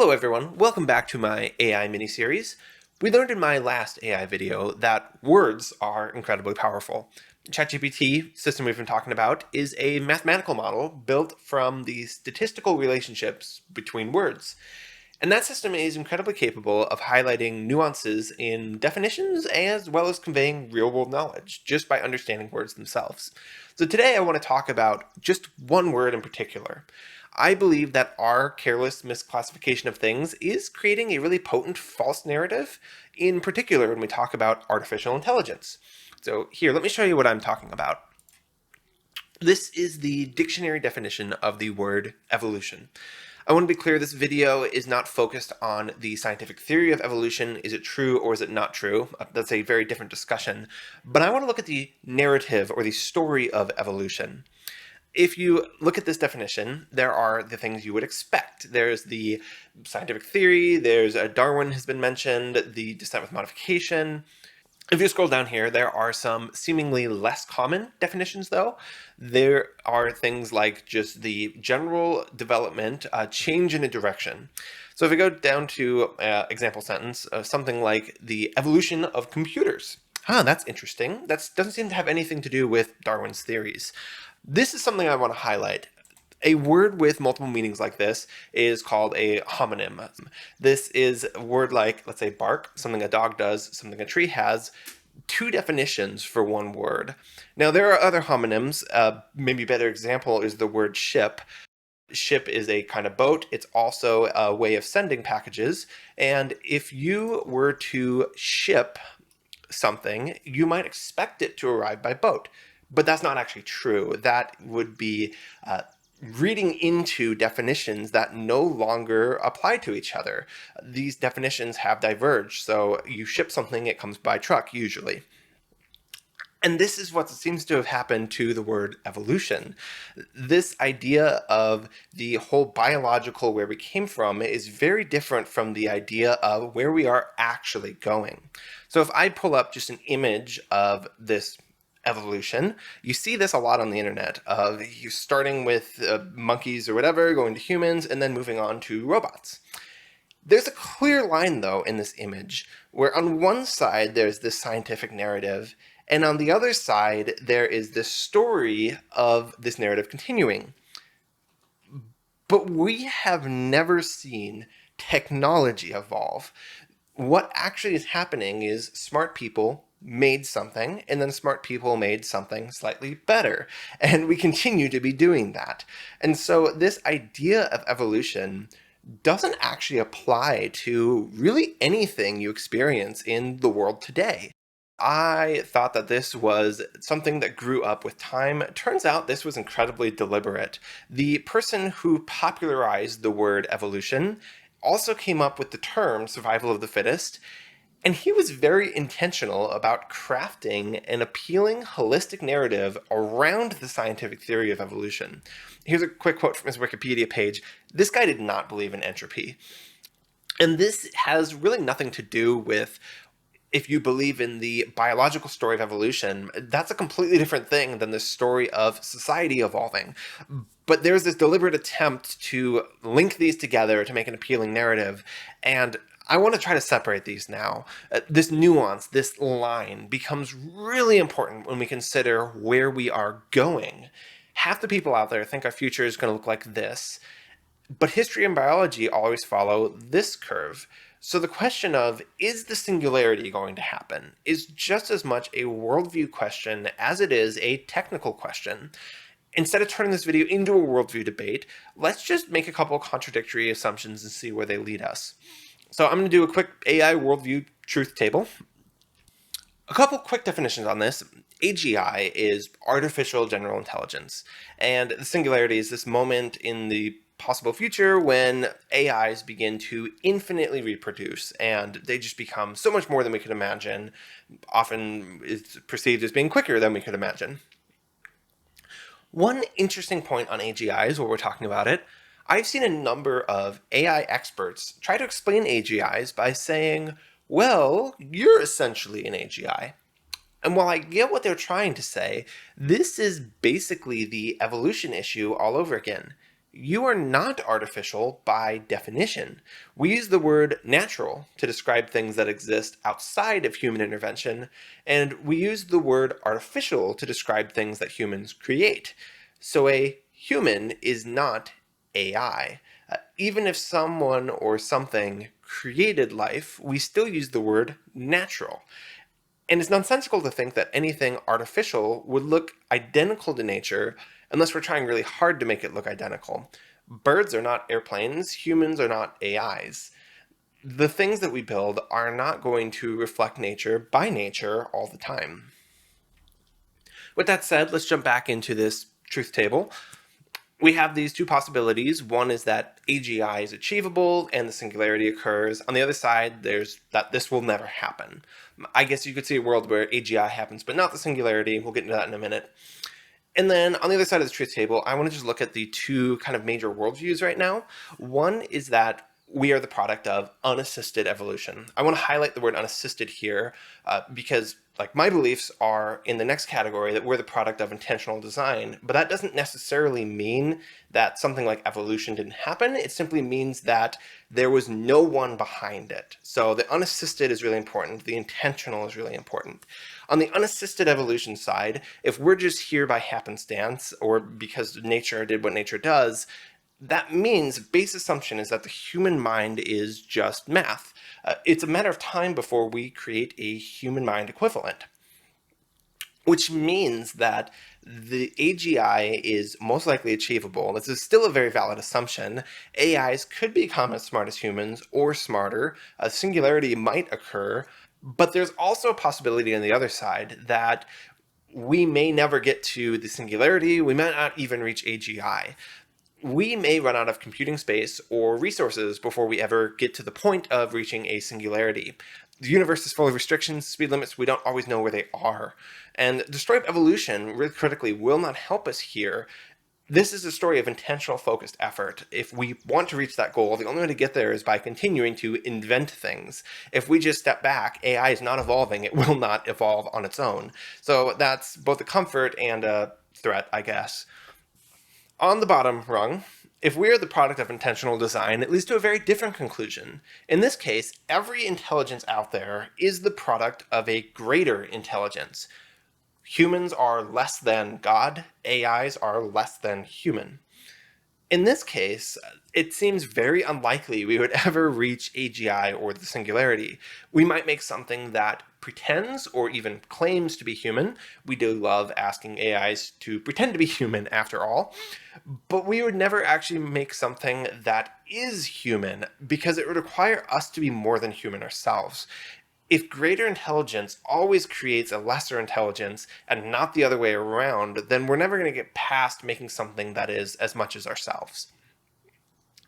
Hello everyone, welcome back to my AI mini-series. We learned in my last AI video that words are incredibly powerful. ChatGPT, system we've been talking about, is a mathematical model built from the statistical relationships between words. And that system is incredibly capable of highlighting nuances in definitions as well as conveying real-world knowledge just by understanding words themselves. So today I want to talk about just one word in particular. I believe that our careless misclassification of things is creating a really potent false narrative, in particular when we talk about artificial intelligence. So here, let me show you what I'm talking about. This is the dictionary definition of the word evolution. I want to be clear, this video is not focused on the scientific theory of evolution. Is it true or is it not true? That's a very different discussion. But I want to look at the narrative or the story of evolution. If you look at this definition, there are the things you would expect. There's the scientific theory, there's Darwin has been mentioned, the descent with modification. If you scroll down here, there are some seemingly less common definitions, though. There are things like just the general development, change in a direction. So if we go down to example sentence, something like the evolution of computers. That's interesting. That doesn't seem to have anything to do with Darwin's theories. This is something I want to highlight. A word with multiple meanings like this is called a homonym. This is a word like, let's say, bark, something a dog does, something a tree has, two definitions for one word. Now, there are other homonyms. Maybe a better example is the word ship. Ship is a kind of boat. It's also a way of sending packages. And if you were to ship something, you might expect it to arrive by boat. But that's not actually true. That would be reading into definitions that no longer apply to each other. These definitions have diverged. So you ship something, it comes by truck usually. And this is what seems to have happened to the word evolution. This idea of the whole biological where we came from is very different from the idea of where we are actually going. So if I pull up just an image of this evolution, you see this a lot on the internet of you starting with monkeys or whatever, going to humans, and then moving on to robots. There's a clear line, though, in this image where on one side there's this scientific narrative, and on the other side there is this story of this narrative continuing. But we have never seen technology evolve. What actually is happening is smart people made something, and then smart people made something slightly better. And we continue to be doing that. And so this idea of evolution doesn't actually apply to really anything you experience in the world today. I thought that this was something that grew up with time. It turns out this was incredibly deliberate. The person who popularized the word evolution also came up with the term survival of the fittest, and he was very intentional about crafting an appealing, holistic narrative around the scientific theory of evolution. Here's a quick quote from his Wikipedia page. This guy did not believe in entropy. And this has really nothing to do with if you believe in the biological story of evolution. That's a completely different thing than the story of society evolving. But there's this deliberate attempt to link these together to make an appealing narrative, and I want to try to separate these now. This nuance, this line, becomes really important when we consider where we are going. Half the people out there think our future is going to look like this, but history and biology always follow this curve. So the question of, is the singularity going to happen, is just as much a worldview question as it is a technical question. Instead of turning this video into a worldview debate, let's just make a couple contradictory assumptions and see where they lead us. So I'm going to do a quick AI worldview truth table. A couple quick definitions on this. AGI is artificial general intelligence, and the singularity is this moment in the possible future when AIs begin to infinitely reproduce, and they just become so much more than we could imagine. Often it's perceived as being quicker than we could imagine. One interesting point on AGIs, while we're talking about it, I've seen a number of AI experts try to explain AGIs by saying, well, you're essentially an AGI. And while I get what they're trying to say, this is basically the evolution issue all over again. You are not artificial by definition. We use the word natural to describe things that exist outside of human intervention, and we use the word artificial to describe things that humans create. So a human is not AI. Even if someone or something created life, we still use the word natural. And it's nonsensical to think that anything artificial would look identical to nature unless we're trying really hard to make it look identical. Birds are not airplanes, humans are not AIs. The things that we build are not going to reflect nature by nature all the time. With that said, let's jump back into this truth table. We have these two possibilities. One is that AGI is achievable and the singularity occurs. On the other side, there's that this will never happen. I guess you could see a world where AGI happens, but not the singularity. We'll get into that in a minute. And then on the other side of the truth table, I want to just look at the two kind of major worldviews right now. One is that we are the product of unassisted evolution. I want to highlight the word unassisted here because my beliefs are in the next category, that we're the product of intentional design, but that doesn't necessarily mean that something like evolution didn't happen. It simply means that there was no one behind it. So the unassisted is really important. The intentional is really important. On the unassisted evolution side, if we're just here by happenstance or because nature did what nature does, that means base assumption is that the human mind is just math. It's a matter of time before we create a human mind equivalent, which means that the AGI is most likely achievable. This is still a very valid assumption. AIs could become as smart as humans or smarter. A singularity might occur, but there's also a possibility on the other side that we may never get to the singularity. We might not even reach AGI. We may run out of computing space or resources before we ever get to the point of reaching a singularity. The universe is full of restrictions, speed limits, we don't always know where they are. And the story of evolution, really critically, will not help us here. This is a story of intentional, focused effort. If we want to reach that goal, the only way to get there is by continuing to invent things. If we just step back, AI is not evolving, it will not evolve on its own. So that's both a comfort and a threat, I guess. On the bottom rung, if we are the product of intentional design, it leads to a very different conclusion. In this case, every intelligence out there is the product of a greater intelligence. Humans are less than God, AIs are less than human. In this case, it seems very unlikely we would ever reach AGI or the singularity. We might make something that pretends or even claims to be human. We do love asking AIs to pretend to be human after all. But we would never actually make something that is human because it would require us to be more than human ourselves. If greater intelligence always creates a lesser intelligence and not the other way around, then we're never going to get past making something that is as much as ourselves.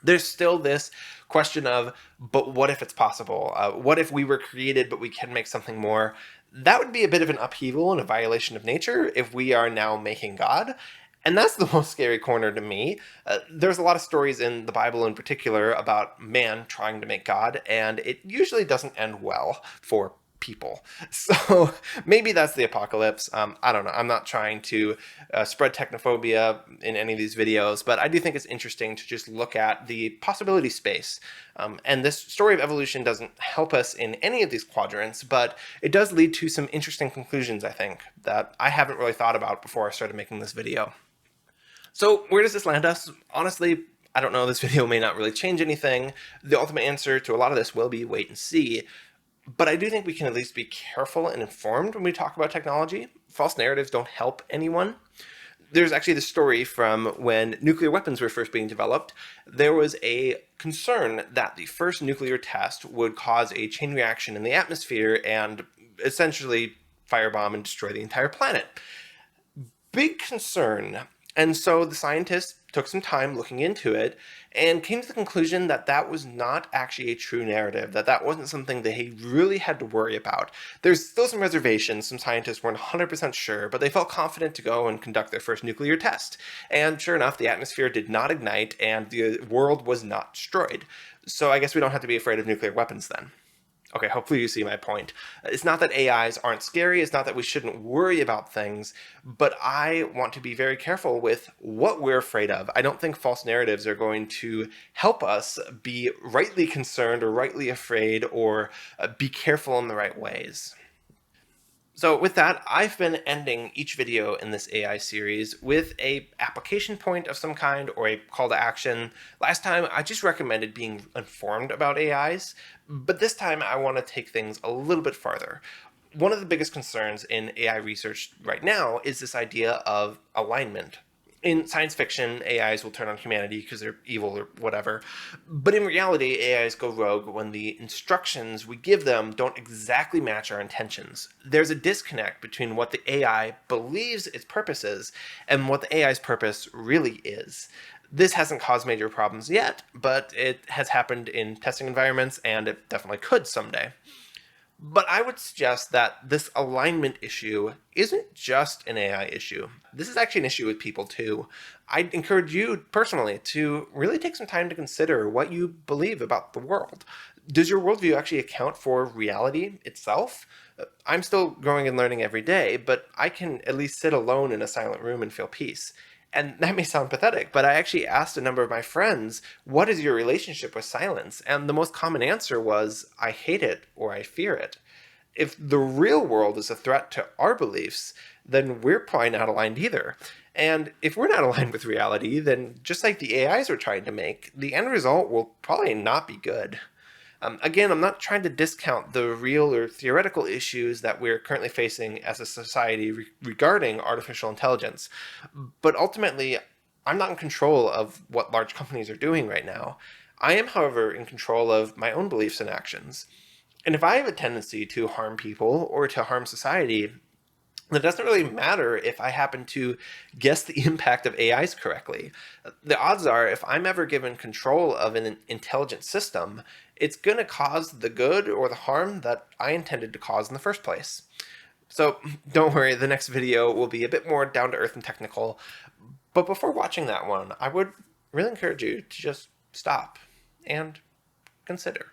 There's still this question of, but what if it's possible? What if we were created, but we can make something more? That would be a bit of an upheaval and a violation of nature if we are now making God. And that's the most scary corner to me. There's a lot of stories in the Bible in particular about man trying to make God, and it usually doesn't end well for people. So maybe that's the apocalypse. I don't know. I'm not trying to spread technophobia in any of these videos, but I do think it's interesting to just look at the possibility space. And this story of evolution doesn't help us in any of these quadrants, but it does lead to some interesting conclusions, I think, that I haven't really thought about before I started making this video. So where does this land us? Honestly, I don't know. This video may not really change anything. The ultimate answer to a lot of this will be wait and see. But I do think we can at least be careful and informed when we talk about technology. False narratives don't help anyone. There's actually this story from when nuclear weapons were first being developed. There was a concern that the first nuclear test would cause a chain reaction in the atmosphere and essentially firebomb and destroy the entire planet. Big concern. And so the scientists took some time looking into it and came to the conclusion that that was not actually a true narrative, that that wasn't something they really had to worry about. There's still some reservations. Some scientists weren't 100% sure, but they felt confident to go and conduct their first nuclear test. And sure enough, the atmosphere did not ignite and the world was not destroyed. So I guess we don't have to be afraid of nuclear weapons then. Okay, hopefully you see my point. It's not that AIs aren't scary, it's not that we shouldn't worry about things, but I want to be very careful with what we're afraid of. I don't think false narratives are going to help us be rightly concerned or rightly afraid or be careful in the right ways. So with that, I've been ending each video in this AI series with a application point of some kind or a call to action. Last time, I just recommended being informed about AIs, but this time I want to take things a little bit farther. One of the biggest concerns in AI research right now is this idea of alignment. In science fiction, AIs will turn on humanity because they're evil or whatever. But in reality, AIs go rogue when the instructions we give them don't exactly match our intentions. There's a disconnect between what the AI believes its purpose is and what the AI's purpose really is. This hasn't caused major problems yet, but it has happened in testing environments and it definitely could someday. But I would suggest that this alignment issue isn't just an AI issue. This is actually an issue with people too. I'd encourage you personally to really take some time to consider what you believe about the world. Does your worldview actually account for reality itself? I'm still growing and learning every day, but I can at least sit alone in a silent room and feel peace. And that may sound pathetic, but I actually asked a number of my friends, what is your relationship with silence? And the most common answer was, I hate it or I fear it. If the real world is a threat to our beliefs, then we're probably not aligned either. And if we're not aligned with reality, then just like the AIs we're trying to make, the end result will probably not be good. Again, I'm not trying to discount the real or theoretical issues that we're currently facing as a society regarding artificial intelligence, but ultimately, I'm not in control of what large companies are doing right now. I am, however, in control of my own beliefs and actions. And if I have a tendency to harm people or to harm society, it doesn't really matter if I happen to guess the impact of AIs correctly. The odds are, if I'm ever given control of an intelligent system, it's going to cause the good or the harm that I intended to cause in the first place. So don't worry, the next video will be a bit more down to earth and technical. But before watching that one, I would really encourage you to just stop and consider.